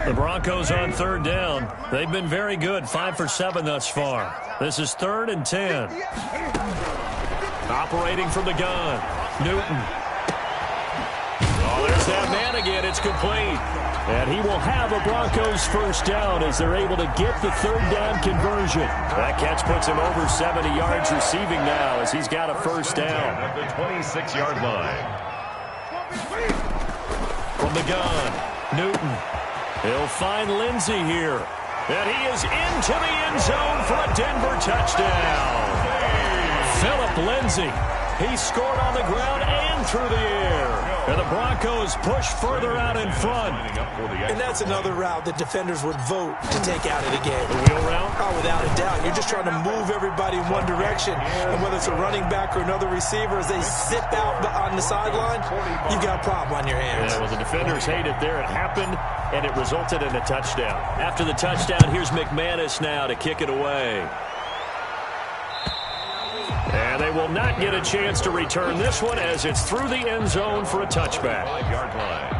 The Broncos on 3rd down. They've been very good, 5 for 7 thus far. This is 3rd and 10. Operating from the gun, Newton. Oh, there's that man again. It's complete. And he will have a Broncos 1st down as they're able to get the 3rd down conversion. That catch puts him over 70 yards receiving now as he's got a 1st down. At the 26-yard line. From the gun, Newton. He'll find Lindsey here. And he is into the end zone for a Denver touchdown. Philip Lindsey. He scored on the ground and through the air. And the Broncos push further out in front. And that's another route that defenders would vote to take out of the game. The wheel route? Oh, without a doubt. You're just trying to move everybody in one direction. And whether it's a running back or another receiver, as they zip out on the sideline, you've got a problem on your hands. Yeah, well, the defenders hate it there. It happened, and it resulted in a touchdown. After the touchdown, here's McManus now to kick it away. And they will not get a chance to return this one as it's through the end zone for a touchback. 5-yard line.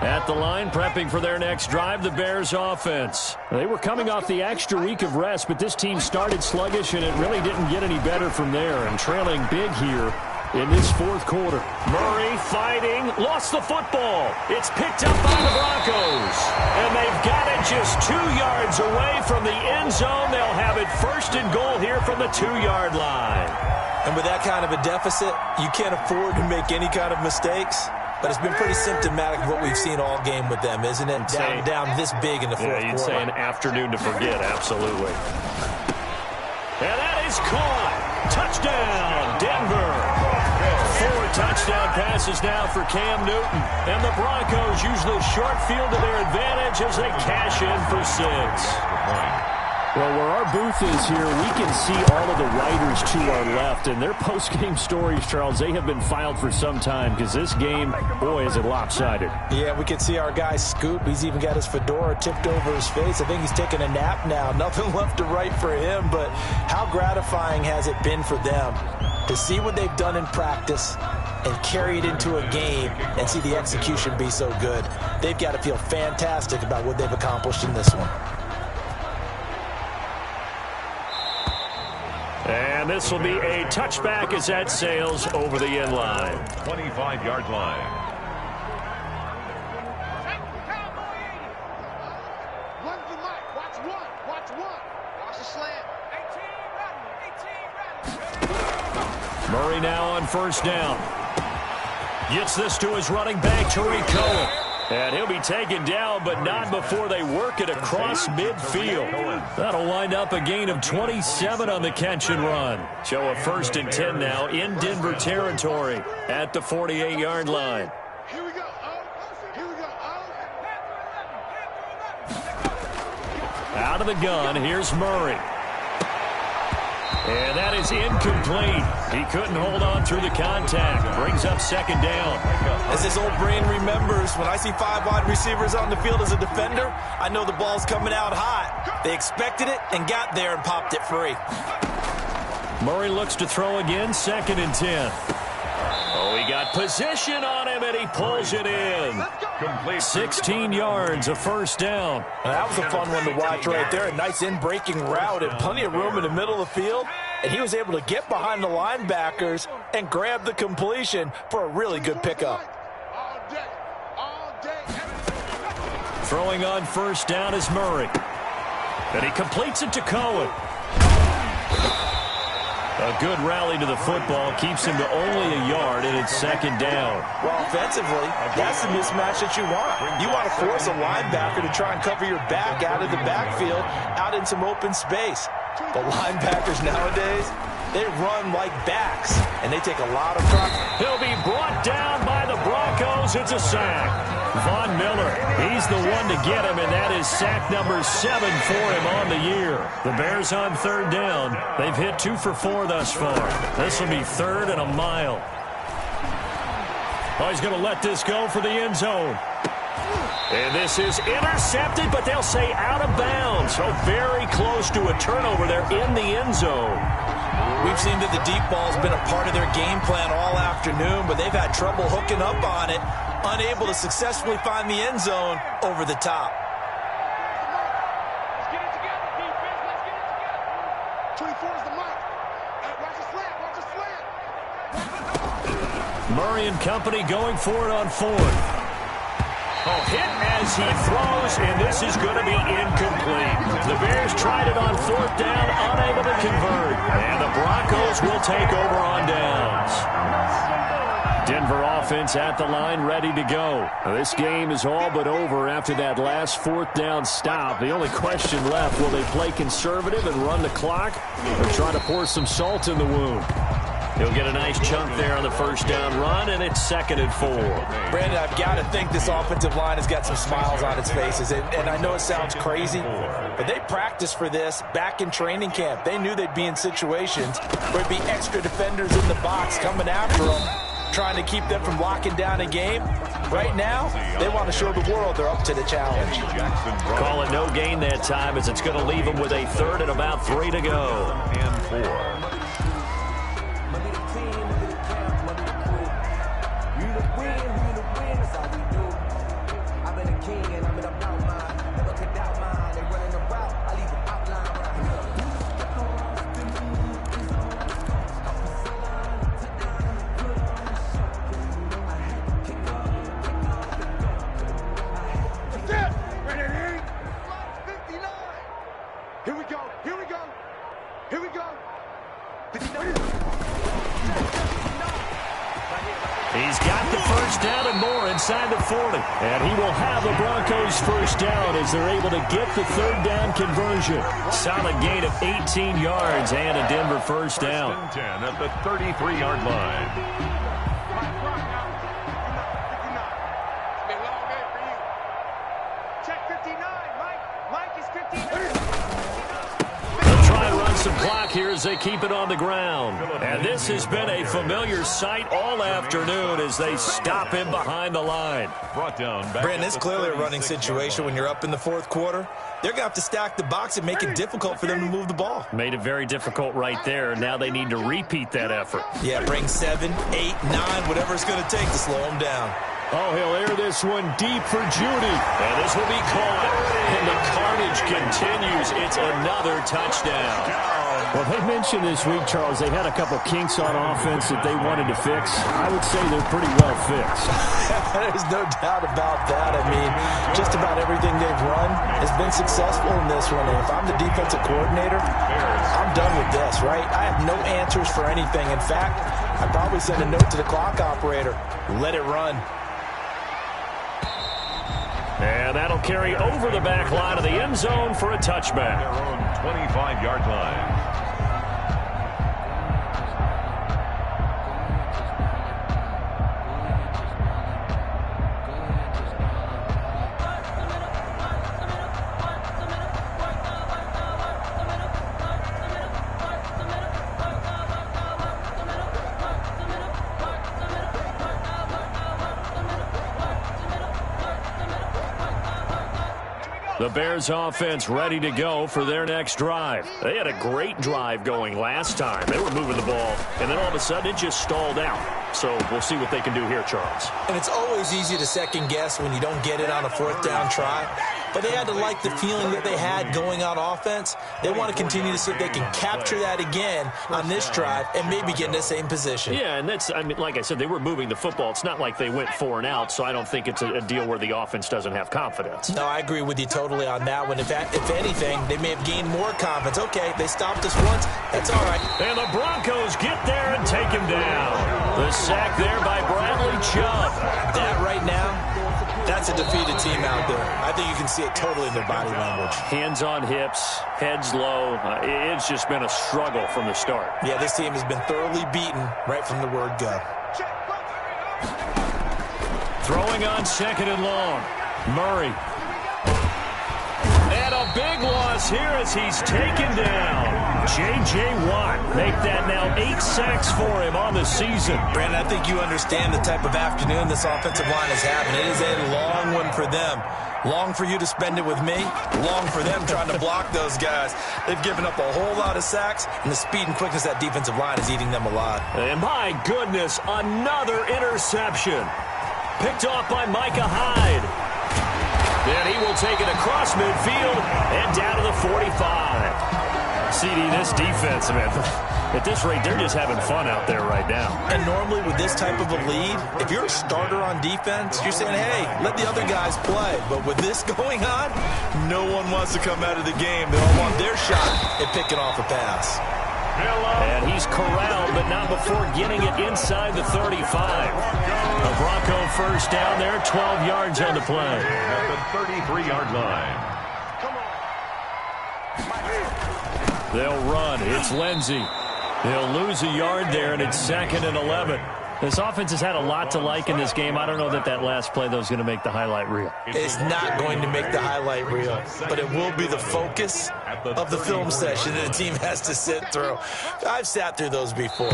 At the line, prepping for their next drive, the Bears offense. They were coming off the extra week of rest, but this team started sluggish, and it really didn't get any better from there. And trailing big here in this fourth quarter. Murray fighting, lost the football. It's picked up by the Broncos. And they've got it just 2 yards away from the end zone. They'll have it first and goal here from the 2-yard line. And with that kind of a deficit, you can't afford to make any kind of mistakes. But it's been pretty symptomatic of what we've seen all game with them, isn't it? Down this big in the fourth quarter. You'd say an afternoon to forget, absolutely. And that is caught. Touchdown, Denver. 4 touchdown passes now for Cam Newton. And the Broncos use the short field to their advantage as they cash in for 6. Well, where our booth is here, we can see all of the writers to our left. And their post-game stories, Charles, they have been filed for some time because this game, boy, is it lopsided. Yeah, we can see our guy Scoop. He's even got his fedora tipped over his face. I think he's taking a nap now. Nothing left to write for him. But how gratifying has it been for them to see what they've done in practice and carry it into a game and see the execution be so good. They've got to feel fantastic about what they've accomplished in this one. And this will be a touchback as that sails over the end line. 25-yard line. Run the mic. Watch one. Watch one. Watch the slant. 18 ready. Murray now on first down. Gets this to his running back, Tariq Cohen. And he'll be taken down, but not before they work it across midfield. That'll wind up a gain of 27 on the catch and run. So a 1st and 10 now in Denver territory at the 48-yard line. Here we go. Here we go. Out of the gun, here's Murray. And that is incomplete. He couldn't hold on through the contact. Brings up 2nd down. As his old brain remembers, when I see 5 wide receivers on the field as a defender, I know the ball's coming out hot. They expected it and got there and popped it free. Murray looks to throw again, 2nd and 10. Oh, he got position on him, and he pulls it in. 16 yards, a 1st down. That was a fun one to watch right there. A nice in-breaking route and plenty of room in the middle of the field. And he was able to get behind the linebackers and grab the completion for a really good pickup. Throwing on 1st down is Murray. And he completes it to Cohen. A good rally to the football keeps him to only a yard, and it's 2nd down. Well, offensively, that's the mismatch that you want. You want to force a linebacker to try and cover your back out of the backfield, out in some open space. But linebackers nowadays, they run like backs, and they take a lot of pride. He'll be brought down by the Broncos. It's a sack. Von Miller, he's the one to get him, and that is sack number 7 for him on the year. The Bears on 3rd down. They've hit 2 for 4 thus far. This will be 3rd and a mile. Oh, he's going to let this go for the end zone. And this is intercepted, but they'll say out of bounds. So very close to a turnover there in the end zone. We've seen that the deep ball's been a part of their game plan all afternoon, but they've had trouble hooking up on it, unable to successfully find the end zone over the top. Let's get it together, defense. Let's get it together. 24 is the mark. Watch the slant. Watch the slant. Murray and company going for it on 4th. Oh, hit as he throws, and this is going to be incomplete. The Bears tried it on 4th down, unable to convert. And the Broncos will take over on downs. Denver offense at the line, ready to go. This game is all but over after that last 4th down stop. The only question left, will they play conservative and run the clock, or try to pour some salt in the wound? He'll get a nice chunk there on the 1st down run, and it's 2nd and 4. Brandon, I've got to think this offensive line has got some smiles on its faces. And I know it sounds crazy, but they practiced for this back in training camp. They knew they'd be in situations where there'd be extra defenders in the box coming after them, trying to keep them from locking down a game. Right now, they want to show the world they're up to the challenge. Call it no gain that time, as it's going to leave them with a 3rd and about 3 to go. And 4. Here we go. Here we go. Here we go. He's got the first down and more inside the 40. And he will have the Broncos first down as they're able to get the third down conversion. Solid gain of 18 yards and a Denver first down. First and 10 at the 33-yard line. Some clock here as they keep it on the ground. And this has been a familiar sight all afternoon as they stop him behind the line. Brought down. Brandon, it's clearly a running situation when you're up in the fourth quarter. They're going to have to stack the box and make it difficult for them to move the ball. Made it very difficult right there. Now they need to repeat that effort. Yeah, bring 7, 8, 9, whatever it's going to take to slow them down. Oh, he'll air this one deep for Judy. And this will be caught. And the carnage continues. It's another touchdown. Well, they mentioned this week, Charles, they had a couple kinks on offense that they wanted to fix. I would say they're pretty well fixed. There's no doubt about that. I mean, just about everything they've run has been successful in this one. And if I'm the defensive coordinator, I'm done with this, right? I have no answers for anything. In fact, I'd probably send a note to the clock operator. Let it run. And that'll carry over the back line of the end zone for a touchback. Their own 25-yard line. The Bears offense ready to go for their next drive. They had a great drive going last time. They were moving the ball, and then all of a sudden it just stalled out. So we'll see what they can do here, Charles. And it's always easy to second guess when you don't get it on a fourth down try. But they had to like the feeling that they had going on offense. They want to continue to see if they can capture that again on this drive and maybe get in the same position. Yeah, and that's, I mean, like I said, they were moving the football. It's not like they went 4 and out, so I don't think it's a deal where the offense doesn't have confidence. No, I agree with you totally on that one. If anything, they may have gained more confidence. Okay, they stopped us once. That's all right. And the Broncos get there and take him down. The sack there by Bradley Chubb. That right now, that's a defeated team out there. I think you can see it totally in their body language. Hands on hips, heads low. It's just been a struggle from the start. Yeah, this team has been thoroughly beaten right from the word go. Throwing on second and long. Murray. And a big loss here as he's taken down. J.J. Watt make that now 8 sacks for him on the season. Brandon, I think you understand the type of afternoon this offensive line is having. It is a long one for them. Long for you to spend it with me. Long for them trying to block those guys. They've given up a whole lot of sacks, and the speed and quickness of that defensive line is eating them alive. And my goodness, another interception. Picked off by Micah Hyde. And he will take it across midfield and down to the 45. CD, this defense, man, at this rate, they're just having fun out there right now. And normally with this type of a lead, if you're a starter on defense, you're saying, hey, let the other guys play. But with this going on, no one wants to come out of the game. They all want their shot at picking off a pass. And he's corralled, but not before getting it inside the 35. A Bronco first down there, 12 yards on the play. At the 33-yard line. They'll run. It's Lindsey. They'll lose a yard there, and it's 2nd and 11. This offense has had a lot to like in this game. I don't know that last play, though, is going to make the highlight reel. It's not going to make the highlight reel, but it will be the focus of the film session that the team has to sit through. I've sat through those before.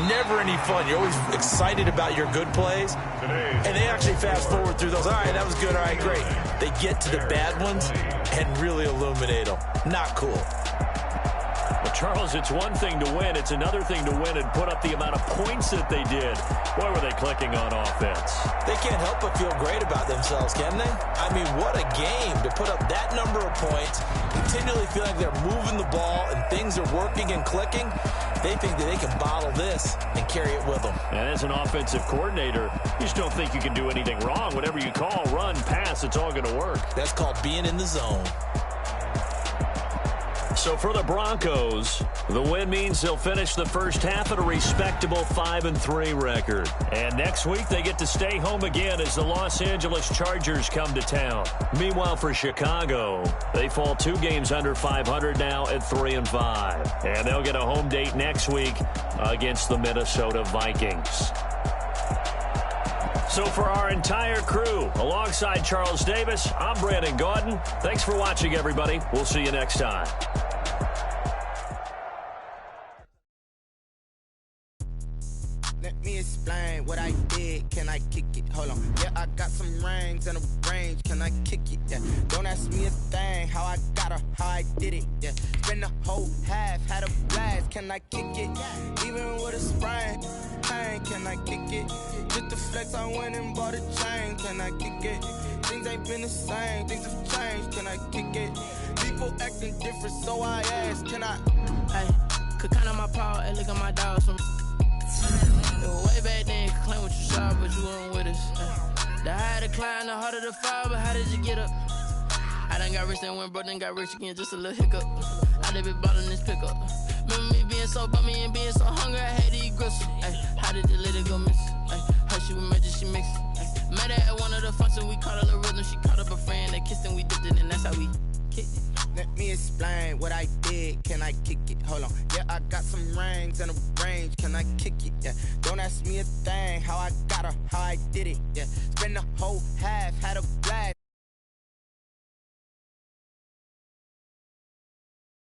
Never any fun. You're always excited about your good plays, and they actually fast forward through those. All right, that was good. All right, great. They get to the bad ones and really illuminate them. Not cool. Well, Charles, it's one thing to win. It's another thing to win and put up the amount of points that they did. Boy, were they clicking on offense. They can't help but feel great about themselves, can they? I mean, what a game to put up that number of points, continually feel like they're moving the ball and things are working and clicking. They think that they can bottle this and carry it with them. And as an offensive coordinator, you just don't think you can do anything wrong. Whatever you call, run, pass, it's all going to work. That's called being in the zone. So for the Broncos, the win means they'll finish the first half at a respectable 5-3 record. And next week they get to stay home again as the Los Angeles Chargers come to town. Meanwhile for Chicago, they fall 2 games under 500 now at 3-5. And they'll get a home date next week against the Minnesota Vikings. So for our entire crew, alongside Charles Davis, I'm Brandon Gaudin. Thanks for watching, everybody. We'll see you next time. Let me explain what I did. Can I kick it? Hold on. Yeah, I got some rings and a range. Can I kick it? Yeah. Don't ask me a thing. How I got her, how I did it. Yeah. Spend the whole half, had a blast. Can I kick it? Even with a sprain. Pain, can I kick it? Just the flex, I went and bought a chain. Can I kick it? Things ain't been the same. Things have changed. Can I kick it? People acting different, so I ask. Can I? Hey, could count on my power and look at my dogs from. Way back then, could claim what you saw, but you weren't with us. The higher the climb, the harder the fall, but how did you get up? I done got rich, then went broke, then got rich again, just a little hiccup. I done been bottling this pickup. Remember me being so bummy and being so hungry, I had to eat gristle. Ay, how did the lady go miss? Her she was magic, she mixed. Met her at one of the functions, we caught a little rhythm, she caught up a friend, they kissed and we dipped it, and that's how we kicked it. Let me explain what I did. Can I kick it? Hold on. Yeah, I got some rings and a range. Can I kick it? Yeah. Don't ask me a thing. How I got her, how I did it. Yeah. Spend the whole half, had a blast.